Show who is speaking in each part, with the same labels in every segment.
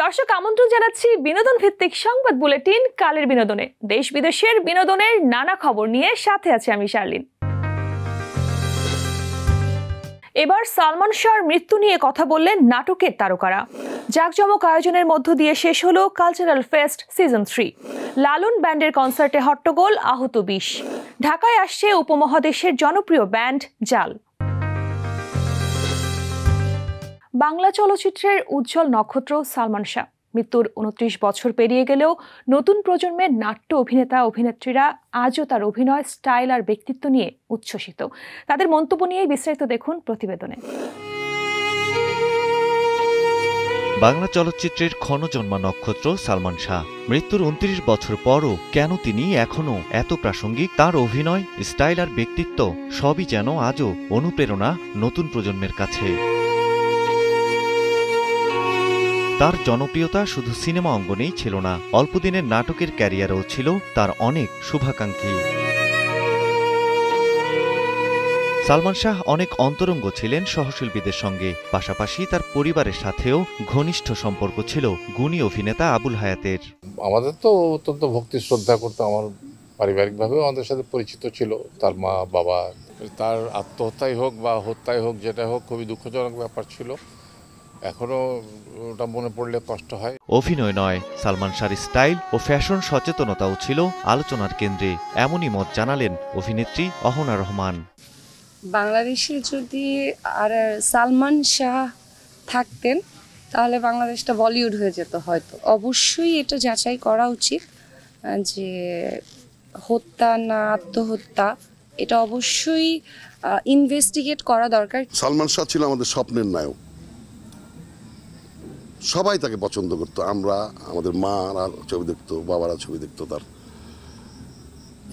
Speaker 1: দর্শক আমন্ত্রণ জানাচ্ছি বিনোদন ভিত্তিক সংবাদ বুলেটিন কালের বিনোদনে। দেশ বিদেশের বিনোদনের নানা খবর নিয়ে সাথে আছি আমি শার্লিন। এবার সালমান শাহর মৃত্যু নিয়ে কথা বললেন নাটকের তারকারা। জাঁকজমক আয়োজনের মধ্য দিয়ে শেষ হলো কালচারাল ফেস্ট সিজন 3। লালন ব্যান্ডের কনসার্টে হট্টগোল, আহত 20। ঢাকায় আসছে উপমহাদেশের জনপ্রিয় ব্যান্ড জাল। বাংলা চলচ্চিত্রের উজ্জ্বল নক্ষত্র সালমান শাহ মৃত্যুর 29 বছর পেরিয়ে গেলেও নতুন প্রজন্মের নাট্য অভিনেতা অভিনেত্রীরা আজও তার অভিনয় স্টাইল আর ব্যক্তিত্ব নিয়ে উচ্ছ্বসিত। তাদের মন্তব্য নিয়ে বিস্তারিত দেখুন প্রতিবেদনে।
Speaker 2: বাংলা চলচ্চিত্রের ক্ষণজন্মা নক্ষত্র সালমান শাহ মৃত্যুর 29 বছর পরও কেন তিনি এখনও এত প্রাসঙ্গিক? তার অভিনয় স্টাইল আর ব্যক্তিত্ব সবই যেন আজও অনুপ্রেরণা নতুন প্রজন্মের কাছে। তার জনপ্রিয়তা শুধু সিনেমা অঙ্গনেই ছিল না, অল্পদিনের নাটকের ক্যারিয়ারও ছিল তার অনেক শুভাকাঙ্ক্ষী। সালমান শাহ অনেক অন্তরঙ্গ ছিলেন সহশিল্পীদের সঙ্গে, পাশাপাশি তার পরিবারের সাথেও ঘনিষ্ঠ সম্পর্ক ছিল গুণী অভিনেতা আবুল হায়াতের।
Speaker 3: আমাদের তো অত্যন্ত ভক্তি শ্রদ্ধা করতো, আমার পারিবারিকভাবেও আমাদের সাথে পরিচিত ছিল তার মা বাবা। তার আত্মহত্যাই হোক বা হত্যাই হোক, যেটা হোক, খুবই দুঃখজনক ব্যাপার ছিল। এখনো ওটা মনে পড়লে কষ্ট হয়।
Speaker 2: অভিনয় নয়, সালমান শাহর স্টাইল ও ফ্যাশন সচেতনতাও ছিল আলোচনার কেন্দ্রে, এমনই মত জানালেন অভিনেত্রী অহনা রহমান।
Speaker 4: বাংলাদেশে যদি আর সালমান শাহ থাকতেন তাহলে বাংলাদেশটা বলিউড হয়ে যেত হয়তো। অবশ্যই এটা যাচাই করা উচিত যে হত্যা না আত্মহত্যা, এটা অবশ্যই ইনভেস্টিগেট করা দরকার।
Speaker 5: সালমান শাহ ছিল আমাদের স্বপ্নের নায়ক, সবাই তাকে পছন্দ করতো। আমরা, আমাদের মারা ছবি দেখতো, বাবারা ছবি দেখতো, তার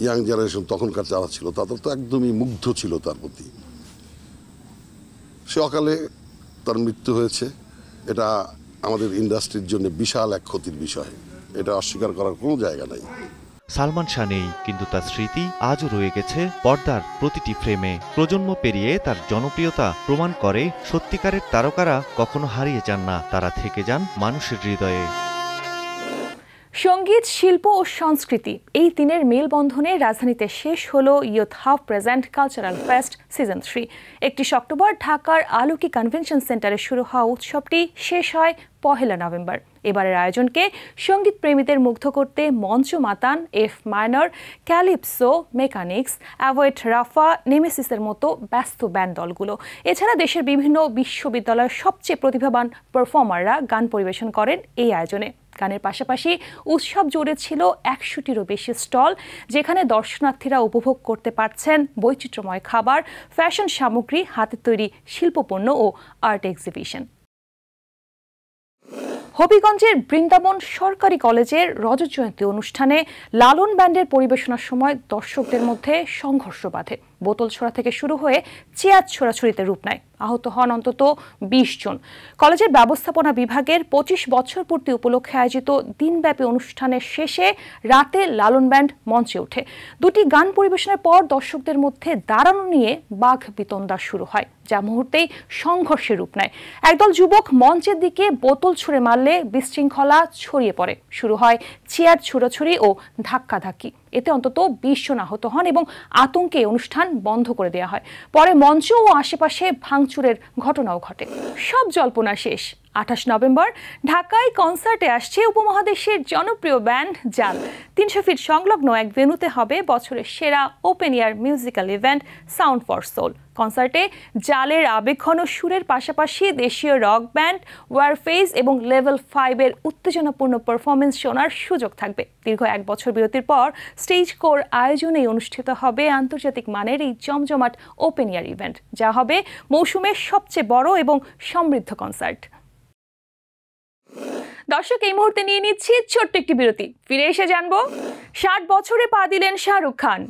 Speaker 5: ইয়াং জেনারেশন তখনকার যারা ছিল তাদের তো একদমই মুগ্ধ ছিল তার প্রতি। সে অকালে তার মৃত্যু হয়েছে, এটা আমাদের ইন্ডাস্ট্রির জন্য বিশাল এক ক্ষতির বিষয়, এটা অস্বীকার করার কোনো জায়গা নাই।
Speaker 2: সালমান শাহ নেই, কিন্তু তার স্মৃতি আজও রয়ে গেছে পর্দার প্রতিটি ফ্রেমে। প্রজন্ম পেরিয়ে তার জনপ্রিয়তা প্রমাণ করে সত্যিকারের তারকারা কখনো হারিয়ে যান না, তারা থেকে যান মানুষের হৃদয়ে।
Speaker 1: সঙ্গীত, শিল্প ও সংস্কৃতি, এই তিনের মেলবন্ধনে রাজধানীতে শেষ হলো youth hub present cultural fest season 3। 31 October ঢাকার আলোকি কনভেনশন সেন্টারে শুরু হওয়া উৎসবটি শেষ হয় 1 নভেম্বর। এবারের আয়োজনকে সঙ্গীত প্রেমীদের মুগ্ধ করতে মঞ্চ মাতান F Minor, Calypso, Mechanics, Avoid Rafa, নেমেসিসের মতো ব্যস্ত ব্যান্ড দলগুলো। এছাড়া দেশের বিভিন্ন বিশ্ববিদ্যালয়ের সবচেয়ে প্রতিভাবান পারফর্মাররা গান পরিবেশন করেন এই আয়োজনে। গানের পাশাপাশি উৎসব জুড়ে ছিল 100টিরও বেশি স্টল, যেখানে দর্শনার্থীরা উপভোগ করতে পারছেন বৈচিত্র্যময় খাবার, ফ্যাশন সামগ্রী, হাতের তৈরি শিল্পপণ্য ও আর্ট এক্সিবিশন। হবিগঞ্জের বৃন্দাবন সরকারি কলেজের রজত জয়ন্তী অনুষ্ঠানে লালন ব্যান্ডের পরিবেশনার সময় দর্শকদের মধ্যে সংঘর্ষ বাধে। বোতল ছোড়া থেকে শুরু হয়ে চেয়ার ছোড়াছুড়িতে রূপ নেয়। আহত হন অন্তত 20 জন। কলেজের ব্যবস্থাপনা বিভাগের 25 বছর পূর্তি উপলক্ষে আয়োজিত দিনব্যাপী অনুষ্ঠানের শেষে রাতে লালন ব্যান্ড মঞ্চে ওঠে। দুটি গান পরিবেশনের পর দর্শকদের মধ্যে দাঁড়ানো নিয়ে বাঘ বিতণ্ডা শুরু হয়, যা মুহূর্তেই সংঘর্ষের রূপ নেয়। একদল যুবক মঞ্চের দিকে বোতল ছুঁড়ে মারলে বিশৃঙ্খলা ছড়িয়ে পড়ে। শুরু হয় চেয়ার ছোড়াছুড়ি ও ধাক্কাধাক্কি। এতে অন্তত 20 জন আহত হন এবং আতঙ্কে অনুষ্ঠান বন্ধ করে দেওয়া হয়। পরে মঞ্চ ও আশেপাশে ভাঙচুরের ঘটনাও ঘটে। সব জল্পনা শেষ। 28 নভেম্বর ঢাকায় কনসার্টে আসছে উপমহাদেশের জনপ্রিয় ব্যান্ড জাল। 300 ফিট সংলগ্ন এক ভেন্যুতে হবে বছরের সেরা open air musical event sound for soul. কনসার্টে জালের আবেগঘন সুরের পাশাপাশি দেশীয় রক ব্যান্ড ওয়ারফেজ এবং লেভেল 5 এর উত্তেজনাপূর্ণ পারফরমেন্স শোনার সুযোগ থাকবে। দীর্ঘ 1 বছর বিরতির পর স্টেজ কোর আয়োজনেই অনুষ্ঠিত হবে আন্তর্জাতিক মানের এই জমজমাট ওপেন এয়ার ইভেন্ট, যা হবে মৌসুমের সবচেয়ে বড় এবং সমৃদ্ধ কনসার্ট। দর্শক, এই মুহূর্তে নিয়ে নিচ্ছি ছোট্ট একটি বিরতি। ফিরে এসে জানবো 60 বছরে পা দিলেন শাহরুখ খান।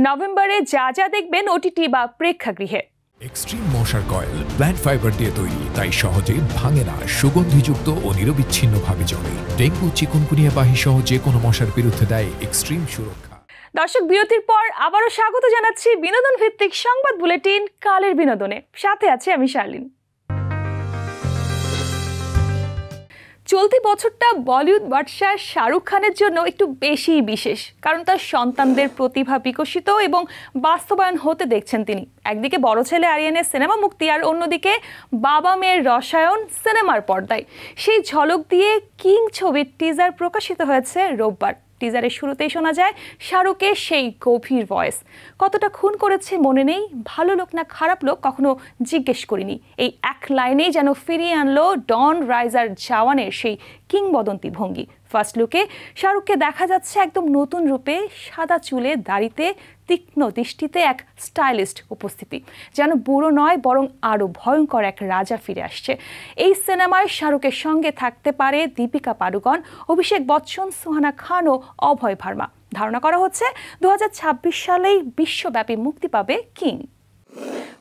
Speaker 1: নভেম্বরে যা যা দেখবেন ওটিটি বা প্রেক্ষাগৃহে।
Speaker 6: এক্সট্রিম মশার কয়েল প্ল্যান্ট ফাইবার দিয়ে তৈরি, তাই সহজে ভাঙে না, সুগন্ধিযুক্ত ও নিরবিচ্ছিন্নভাবে জ্বলে। ডেঙ্গু, চিকুনগুনিয়া বাহি সহ যে কোনো মশার বিরুদ্ধে দেয় এক্সট্রিম সুরক্ষা।
Speaker 1: দর্শক, বিরতির পর আবারও স্বাগত জানাচ্ছি বিনোদন ভিত্তিক সংবাদ বুলেটিন কালের বিনোদনে। সাথে আছি আমি শার্লিন। চলতি বছরটা বলিউড বাদশাহ শাহরুখ খানের জন্য একটু বেশি বিশেষ, কারণ তার সন্তানদের প্রতিভা বিকশিত এবং বাস্তবায়ন হতে দেখছেন তিনি। একদিকে বড় ছেলে আরিয়ানের সিনেমা মুক্তি, আর অন্যদিকে বাবা মেয়ের রসায়ন সিনেমার পর্দায়। সেই ঝলক দিয়ে কিং ছবির টিজার প্রকাশিত হয়েছে রোববার। টিজারের শুরুতেই শোনা যায় শাহরুখের সেই গভীর ভয়েস। কতটা খুন করেছে মনে নেই, ভালো লোক না খারাপ লোক কখনো জিজ্ঞেস করিনি, এই এক লাইনেই যেন ফিরিয়ে আনলো ডন রাইজার জওয়ানের সেই কিংবদন্তি ভঙ্গি। ফার্স্ট লুকে শাহরুখকে দেখা যাচ্ছে একদম নতুন রূপে, সাদা চুলে, দাড়িতে, তীক্ষ্ণ দৃষ্টিতে এক স্টাইলিস্ট উপস্থিতি। যেন বুড়ো নয়, বরং আরও ভয়ঙ্কর এক রাজা ফিরে আসছে। এই সিনেমায় শাহরুখের সঙ্গে থাকতে পারে দীপিকা পাড়ুকোন, অভিষেক বচ্চন, সুহানা খান ও অভয় ভার্মা। ধারণা করা হচ্ছে 2026 সালেই বিশ্বব্যাপী মুক্তি পাবে কিং।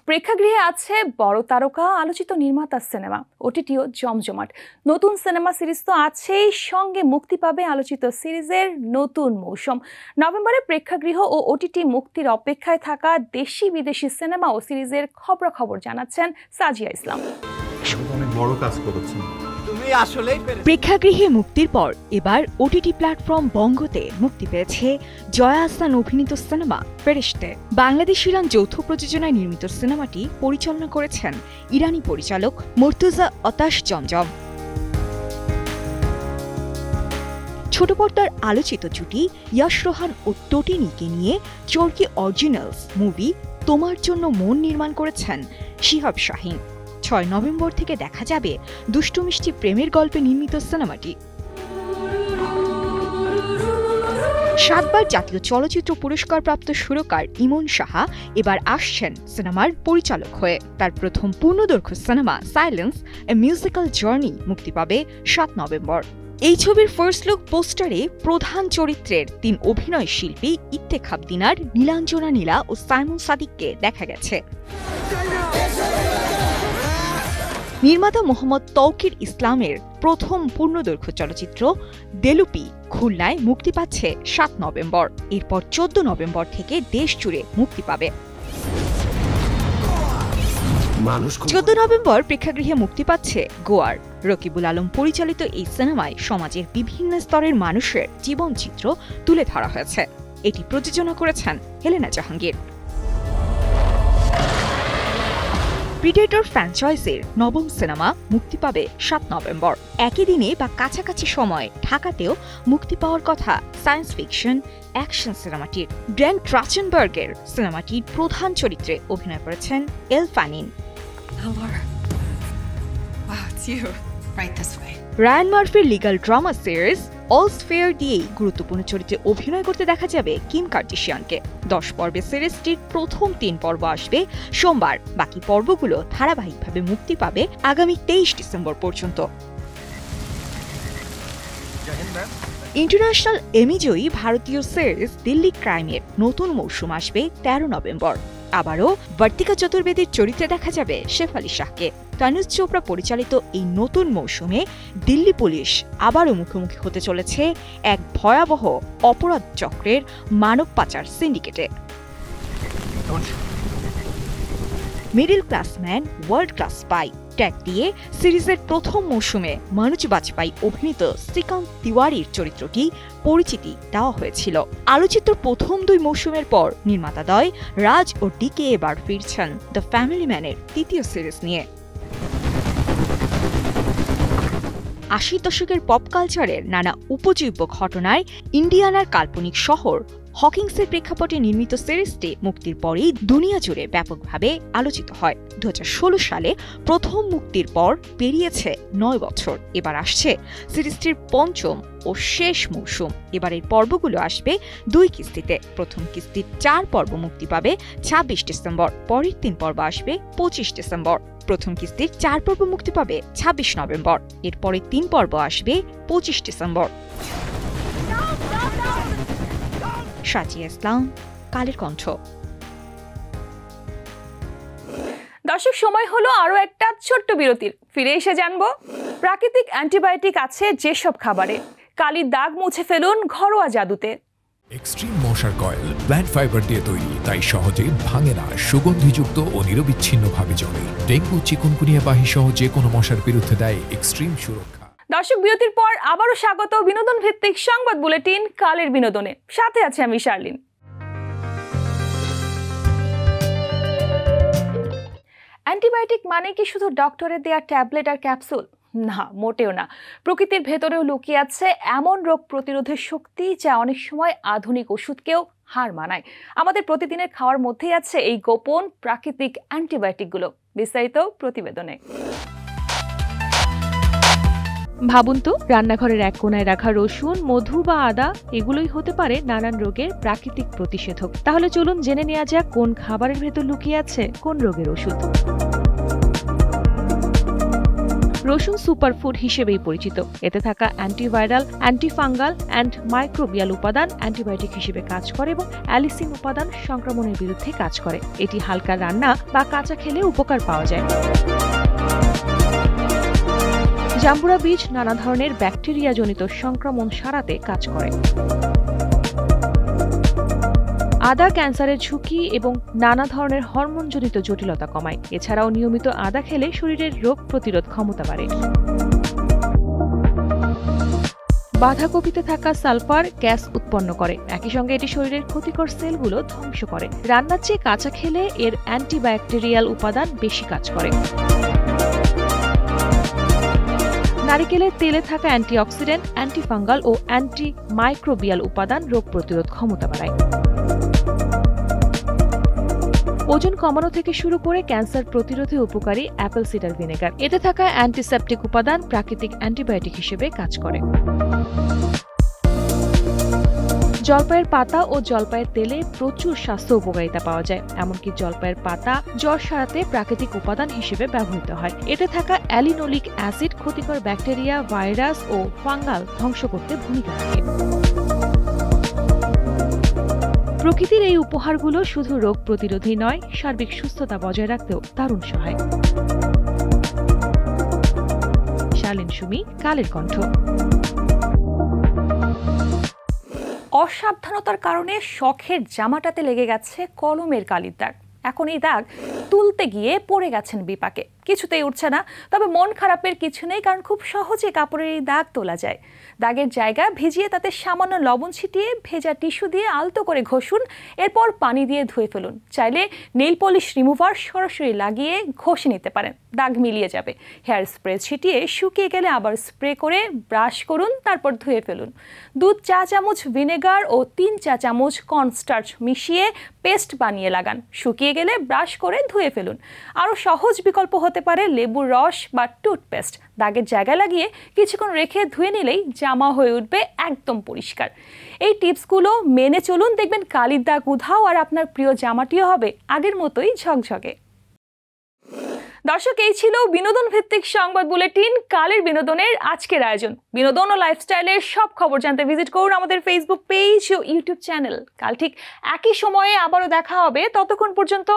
Speaker 1: প্রেক্ষাগৃহে আছে বড় তারকা, আলোচিত নির্মাতার সিনেমা, ওটিটিও জমজমাট। নতুন সিনেমা সিরিজ তো আছেই, সঙ্গে মুক্তি পাবে আলোচিত সিরিজের নতুন মৌসুম। নভেম্বরে প্রেক্ষাগৃহ ও ওটিটি মুক্তির অপেক্ষায় থাকা দেশি বিদেশি সিনেমা ও সিরিজের খবরাখবর জানাচ্ছেন সাজিয়া ইসলাম।
Speaker 7: অনেক বড় কাজ করেছেন।
Speaker 8: প্রেক্ষাগৃহে মুক্তির পর এবার ওটিটি প্ল্যাটফর্ম বঙ্গতে মুক্তি পেয়েছে জয়া আহসান অভিনীত সিনেমা ফেরেশতে। বাংলাদেশ ইরান যৌথ প্রযোজনায় নির্মিত সিনেমাটি পরিচালনা করেছেন ইরানি পরিচালক মুর্তুজা অতাশ জমজম। ছোট পর্দার আলোচিত জুটি ইয়াশ রোহান ও টোটিনিকে নিয়ে চরকি অরিজিনালস মুভি তোমার জন্য মন নির্মাণ করেছেন শিহাব শাহীন। 6 নভেম্বর থেকে দেখা যাবে দুষ্টু মিষ্টি প্রেমের গল্পে নির্মিত সিনেমাটি। 7 বার জাতীয় চলচ্চিত্র পুরস্কারপ্রাপ্ত সুরকার ইমন সাহা এবার আসছেন সিনেমার পরিচালক হয়ে। তার প্রথম পূর্ণদৈর্ঘ্য সিনেমা সাইলেন্স এ মিউজিক্যাল জার্নি মুক্তি পাবে 7 নভেম্বর। এই ছবির ফার্স্ট লুক পোস্টারে প্রধান চরিত্রের 3 অভিনয় শিল্পী ইত্তেখাব দিনার, নীলাঞ্জনা নীলা ও সাইমন সাদিককে দেখা গেছে। নির্মাতা মোহাম্মদ তৌকির ইসলামের প্রথম পূর্ণদৈর্ঘ্য চলচ্চিত্র দেলুপি খুলনায় মুক্তি পাচ্ছে 7 নভেম্বর। এরপর 14 নভেম্বর থেকে দেশ জুড়ে মুক্তি পাবে। 14 নভেম্বর প্রেক্ষাগৃহে মুক্তি পাচ্ছে গোয়ার। রকিবুল আলম পরিচালিত এই সিনেমায় সমাজের বিভিন্ন স্তরের মানুষের জীবনচিত্র তুলে ধরা হয়েছে। এটি প্রযোজনা করেছেন হেলেনা জাহাঙ্গীর। প্রিডেটর ফ্র্যাঞ্চাইজির নবম সিনেমা মুক্তি পাবে 7 নভেম্বর। একই দিনে বা কাছাকাছি সময়ে ঢাকাতেও মুক্তি পাওয়ার কথা সায়েন্স ফিকশন অ্যাকশন সিনেমাটির। ড্যান ট্রাচেনবার্গের সিনেমাটির প্রধান চরিত্রে অভিনয় করেছেন এল ফানিন। রায়ান মার্ফির লিগাল ড্রামা সিরিজ অলস ফেয়ার দিয়েই গুরুত্বপূর্ণ চরিত্রে অভিনয় করতে দেখা যাবে কিম কার্দাশিয়ানকে। 10 পর্বের সিরিজটির প্রথম 3 পর্ব আসবে সোমবার, বাকি পর্বগুলো ধারাবাহিকভাবে মুক্তি পাবে আগামী 23 ডিসেম্বর পর্যন্ত। ইন্টারন্যাশনাল এমিজয়ী ভারতীয় সিরিজ দিল্লি ক্রাইমের নতুন মৌসুম আসবে 13 নভেম্বর। আবারও বর্তিকা চতুর্বেদীর চরিত্রে দেখা যাবে শেফালি শাহকে। তানুজ চোপড়া পরিচালিত এই নতুন মৌসুমে দিল্লি পুলিশ আবারও মুখোমুখি হতে চলেছে এক ভয়াবহ অপরাধ চক্রের মানব পাচার সিন্ডিকেটে। Middle class man world class spy tag দিয়ে সিরিজের প্রথম মৌসুমে মনোজ বাজপাই অভিনীত শ্রীকান্ত তিওয়ারির চরিত্রটি পরিচিতি দেওয়া হয়েছিল। আলোচিত প্রথম 2 মৌসুমের পর নির্মাতাদ্বয় রাজ ও ডিকে এবার ফিরছেন দ্য ফ্যামিলি ম্যানের 3য় সিরিজ নিয়ে। 80 দশকের পপ কালচারের নানা উপজীব্য ঘটনায় ইন্ডিয়ানার কাল্পনিক শহর হকিংসের প্রেক্ষাপটে নির্মিত সিরিজটি মুক্তির পরেই দুনিয়া জুড়ে ব্যাপকভাবে আলোচিত হয়। 2016 সালে প্রথম মুক্তির পর পেরিয়েছে 9 বছর। এবার আসছে সিরিজটির 5ম ও শেষ মৌসুম। এবারের পর্বগুলো আসবে 2 কিস্তিতে। প্রথম কিস্তির 4 পর্ব মুক্তি পাবে 26 ডিসেম্বর, পরের 3 পর্ব আসবে 25 ডিসেম্বর। প্রথম কিস্তির 4 পর্ব মুক্তি পাবে 26 নভেম্বর, এরপরে 3 পর্ব আসবে 25 ডিসেম্বর। সাজিয়া ইসলাম, কালের কণ্ঠ।
Speaker 1: দর্শক, সময় হলো আরো একটা ছোট্ট বিরতির। ফিরে এসে জানবো প্রাকৃতিক অ্যান্টিবায়োটিক আছে যেসব খাবারে। কালির দাগ মুছে ফেলুন ঘরোয়া জাদুতে।
Speaker 6: এক্সট্রিম মশার কয়েল প্ল্যান্ট ফাইবার দিয়ে তৈরি, তাই সহজে ভাঙে না, সুগন্ধিযুক্ত ও নিরবিচ্ছিন্নভাবে জ্বলে। ডেঙ্গু চিকুনগুনিয়া বাহি সহ যে কোনো মশার বিরুদ্ধে দেয় এক্সট্রিম সুরক্ষা।
Speaker 1: দর্শক, বিরতির পর আবারও স্বাগত বিনোদন ভিত্তিক সংবাদ বুলেটিন কালের বিনোদনে। সাথে আছে আমি শার্লিন। অ্যান্টিবায়োটিক মানে কি শুধু ডক্টরের দেয়া ট্যাবলেট আর ক্যাপসুল? না, মোটেও না। প্রকৃতির ভেতরেও লুকিয়ে আছে এমন রোগ প্রতিরোধের শক্তি যা অনেক সময় আধুনিক ওষুধকেও হার মানায়। আমাদের প্রতিদিনের খাওয়ার মধ্যেই আছে এই গোপন প্রাকৃতিক অ্যান্টিবায়োটিকগুলো। বিস্তারিত প্রতিবেদনে।
Speaker 9: ভাবুন তো, রান্নাঘরের এক কোনায় রাখা রসুন, মধু বা আদা এগুলোই হতে পারে নানান রোগের প্রাকৃতিক প্রতিষেধক। তাহলে চলুন জেনে নেওয়া যাক কোন খাবারের ভেতর লুকিয়ে আছে কোন রোগের ওষুধ। রসুন সুপারফুড হিসেবেই পরিচিত। এতে থাকা অ্যান্টিভাইরাল, অ্যান্টিফাঙ্গাল অ্যান্ড মাইক্রোবিয়াল উপাদান অ্যান্টিবায়োটিক হিসেবে কাজ করে এবং অ্যালিসিন উপাদান সংক্রমণের বিরুদ্ধে কাজ করে। এটি হালকা রান্না বা কাঁচা খেলে উপকার পাওয়া যায়। জাম্বুরা বীজ নানা ধরনের ব্যাকটেরিয়াজনিত সংক্রমণ সারাতে কাজ করে। আদা ক্যান্সারের ঝুঁকি এবং নানা ধরনের হরমোনজনিত জটিলতা কমায়। এছাড়াও নিয়মিত আদা খেলে শরীরের রোগ প্রতিরোধ ক্ষমতা বাড়ে। বাঁধাকপিতে থাকা সালফার গ্যাস উৎপন্ন করে, একই সঙ্গে এটি শরীরের ক্ষতিকর সেলগুলো ধ্বংস করে। রান্নার চেয়ে কাঁচা খেলে এর অ্যান্টিব্যাকটেরিয়াল উপাদান বেশি কাজ করে। নারিকেলের তেলে থাকা অ্যান্টিঅক্সিডেন্ট, অ্যান্টিফাঙ্গাল ও অ্যান্টি মাইক্রোবিয়াল উপাদান রোগ প্রতিরোধ ক্ষমতা বাড়ায়। ওজন কমানো থেকে শুরু করে ক্যান্সার প্রতিরোধে উপকারী অ্যাপেল সিডার ভিনেগার। এতে থাকা অ্যান্টিসেপটিক উপাদান প্রাকৃতিক অ্যান্টিবায়োটিক হিসেবে কাজ করে। জলপাইয়ের পাতা ও জলপাইয়ের তেলে প্রচুর স্বাস্থ্য উপকারিতা পাওয়া যায়। এমনকি জলপাইয়ের পাতা জ্বর সারাতে প্রাকৃতিক উপাদান হিসেবে ব্যবহৃত হয়। এতে থাকা অ্যালিনোলিক অ্যাসিড ক্ষতিকর ব্যাকটেরিয়া, ভাইরাস ও ফাঙ্গাল ধ্বংস করতে ভূমিকা রাখে। প্রকৃতির এই উপহারগুলো শুধু রোগ প্রতিরোধী নয়, সার্বিক সুস্থতা বজায় রাখতেও দারুণ সহায়। শার্লিন সুমি, কালের কণ্ঠ।
Speaker 1: অসাবধানতার কারণে শখের জামাটাতে লেগে গেছে কলমের কালির দাগ। এখন এই দাগ তুলতে গিয়ে পড়ে গেছেন বিপাকে। কিছুতেই উঠছে না। তবে মন খারাপের কিছু নেই, কারণ খুব সহজে কাপড়ের এই দাগ তোলা যায়। দাগের জায়গা ভিজিয়ে তাতে সামান্য লবণ ছিটিয়ে ভেজা টিস্যু দিয়ে আলতো করে ঘষুন, এরপর পানি দিয়ে ধুয়ে ফেলুন। চাইলে নেইল পলিশ রিমুভার সরাসরি লাগিয়ে ঘষে নিতে পারেন, দাগ মিলিয়ে যাবে। হেয়ার স্প্রে ছিটিয়ে শুকিয়ে গেলে আবার স্প্রে করে ব্রাশ করুন, তারপর ধুয়ে ফেলুন। 2 চা চামচ ভিনেগার ও 3 চা চামচ কর্নস্টার্চ মিশিয়ে পেস্ট বানিয়ে লাগান। শুকিয়ে গেলে ব্রাশ করে ধুয়ে ফেলুন। আরও সহজ বিকল্প হতে পারে লেবুর রস বা টুথপেস্ট। দাগের জায়গায় লাগিয়ে কিছুক্ষণ রেখে ধুয়ে নিলেই জামা হয়ে উঠবে একদম পরিষ্কার। এই টিপসগুলো মেনে চলুন, দেখবেন কালির দাগ উধাও আর আপনার প্রিয় জামাটিও হবে আগের মতোই ঝকঝকে। দর্শক, এই ছিল বিনোদন ভিত্তিক সংবাদ বুলেটিন কালের বিনোদনের আজকের আয়োজন। বিনোদন ও লাইফস্টাইলের সব খবর জানতে ভিজিট করুন আমাদের ফেসবুক পেজ ও ইউটিউব চ্যানেল। কাল ঠিক একই সময়ে আবারও দেখা হবে। ততক্ষণ পর্যন্ত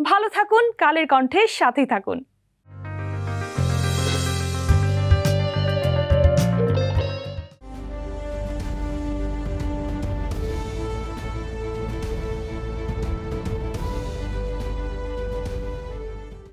Speaker 1: ভালো থাকুন, কালের কণ্ঠের সাথেই থাকুন।